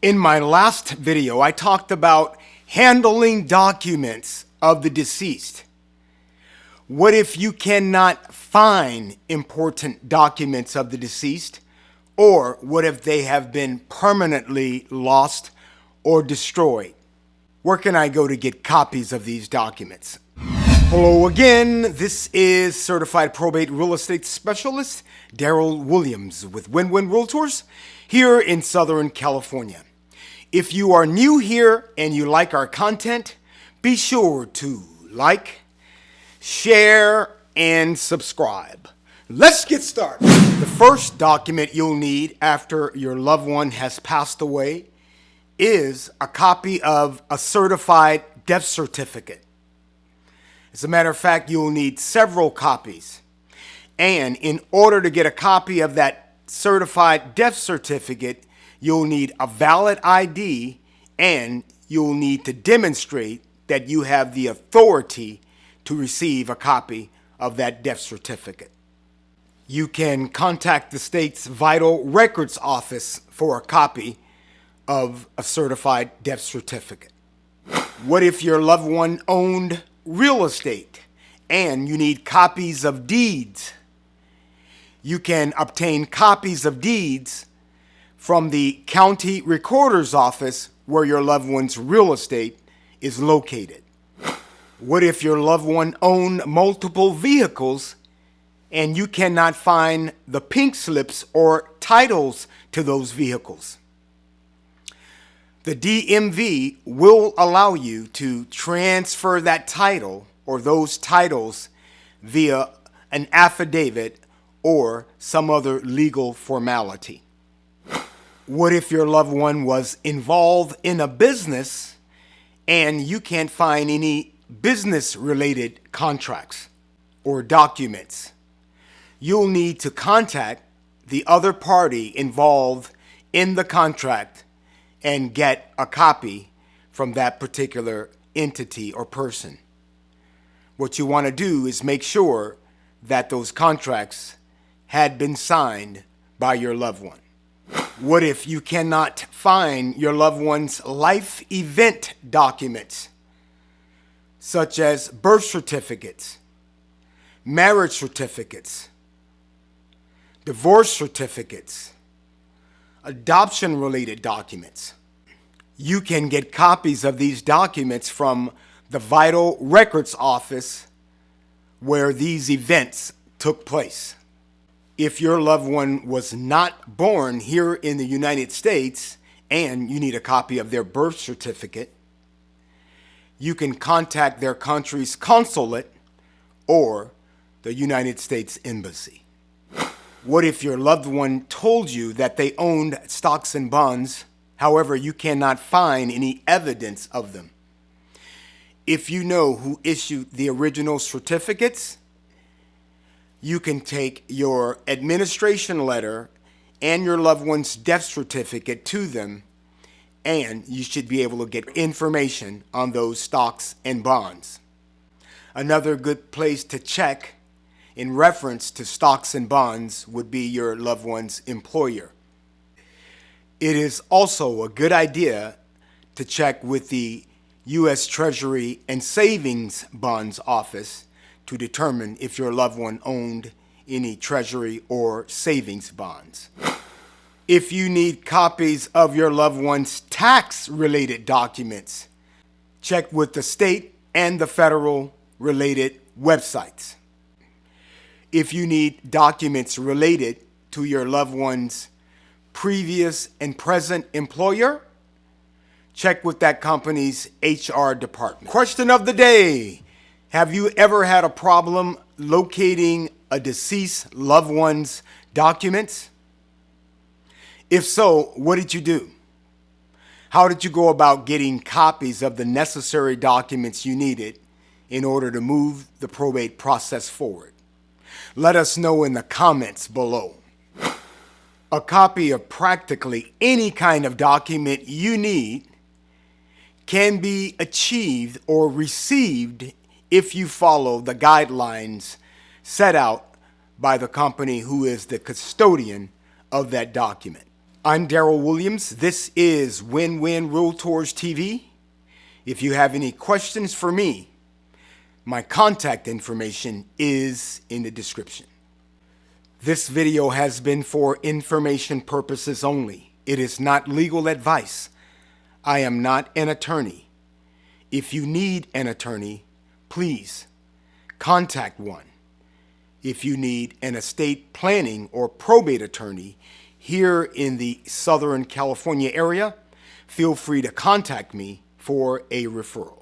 In my last video, I talked about handling documents of the deceased. What if you cannot find important documents of the deceased? Or what if they have been permanently lost or destroyed? Where can I go to get copies of these documents? Hello again, this is Certified Probate Real Estate Specialist Daryl Williams with Win-Win Realtors here in Southern California. If you are new here and you like our content, be sure to like, share, and subscribe. Let's get started. The first document you'll need after your loved one has passed away is a copy of a certified death certificate. As a matter of fact, you'll need several copies. And in order to get a copy of that certified death certificate, you'll need a valid ID and you'll need to demonstrate that you have the authority to receive a copy of that death certificate. You can contact the state's Vital Records Office for a copy of a certified death certificate. What if your loved one owned real estate and you need copies of deeds? You can obtain copies of deeds from the county recorder's office where your loved one's real estate is located. What if your loved one owned multiple vehicles and you cannot find the pink slips or titles to those vehicles? The DMV will allow you to transfer that title or those titles via an affidavit or some other legal formality. What if your loved one was involved in a business and you can't find any business-related contracts or documents? You'll need to contact the other party involved in the contract and get a copy from that particular entity or person. What you want to do is make sure that those contracts had been signed by your loved one. What if you cannot find your loved one's life event documents, such as birth certificates, marriage certificates, divorce certificates, adoption-related documents? You can get copies of these documents from the Vital Records Office where these events took place. If your loved one was not born here in the United States and you need a copy of their birth certificate, you can contact their country's consulate or the United States Embassy. What if your loved one told you that they owned stocks and bonds, however, you cannot find any evidence of them? If you know who issued the original certificates, you can take your administration letter and your loved one's death certificate to them, and you should be able to get information on those stocks and bonds. Another good place to check in reference to stocks and bonds would be your loved one's employer. It is also a good idea to check with the U.S. Treasury and Savings Bonds Office to determine if your loved one owned any treasury or savings bonds. If you need copies of your loved one's tax-related documents, check with the state and the federal related websites. If you need documents related to your loved one's previous and present employer, check with that company's HR department. Question of the day: have you ever had a problem locating a deceased loved one's documents? If so, what did you do? How did you go about getting copies of the necessary documents you needed in order to move the probate process forward? Let us know in the comments below. A copy of practically any kind of document you need can be achieved or received if you follow the guidelines set out by the company who is the custodian of that document. I'm Daryl Williams. This is Win-Win Realtors TV. If you have any questions for me, my contact information is in the description. This video has been for information purposes only. It is not legal advice. I am not an attorney. If you need an attorney, please contact one. If you need an estate planning or probate attorney here in the Southern California area, feel free to contact me for a referral.